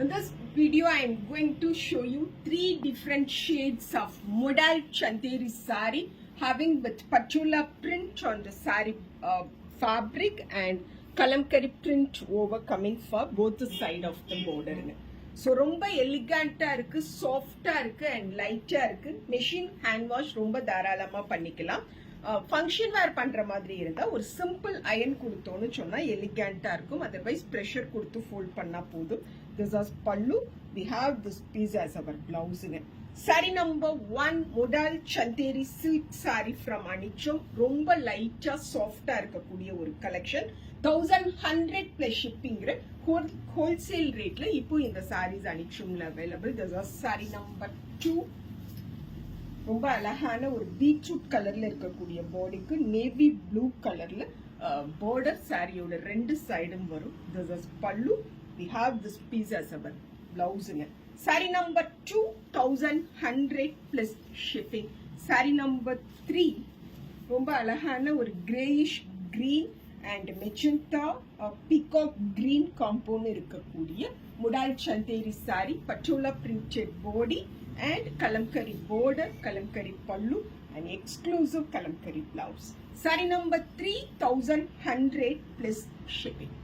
In this video, I am going to show you 3 different shades of modal Chanderi sari having with patchouli print on the sari fabric and kalamkari print over coming for both the side of the border. So ரொம்ப எலிகண்டா இருக்கு, சாஃப்டா இருக்கு and லைட்டா இருக்கு. Machine hand wash ரொம்ப தாராளமா பண்ணிக்கலாம். Function வேர் பண்ற மாதிரி இருந்தா ஒரு சிம்பிள் அயன் கொடுத்தோன்னு சொன்னா எலிகண்டா இருக்கும். அதர்வைஸ் ப்ரெஷர் கொடுத்து ஃபோல்ட் பண்ணா போதும். This is pallu. We have this piece as our blouse. Saree number 1 modal Chanderi silk saree from Anichum. ரொம்ப லைட்டா சாஃப்டா இருக்கக்கூடிய ஒரு collection. 1100 plus shipping rate. Wholesale rate la ipo இந்த sarees Anichumல available. This is saree number 2. ரொம்ப அழகான ஒரு beetroot கலர்ல இருக்கக்கூடிய பாடிக்கு நேவி ப்ளூ கலர்ல border சாரியோட ரெண்டு சைடும் வரும். This is pallu. We have this piece as our blouse. Saree number 2, 1100 plus shipping. Saree number 3, ரொம்ப அழகான ஒரு grayish green and magenta peacock green compound இருக்கக்கூடிய modal Chanderi saree, patchouli printed body and kalamkari border, kalamkari pallu and exclusive kalamkari blouse. Saree number 3, 1100 plus shipping.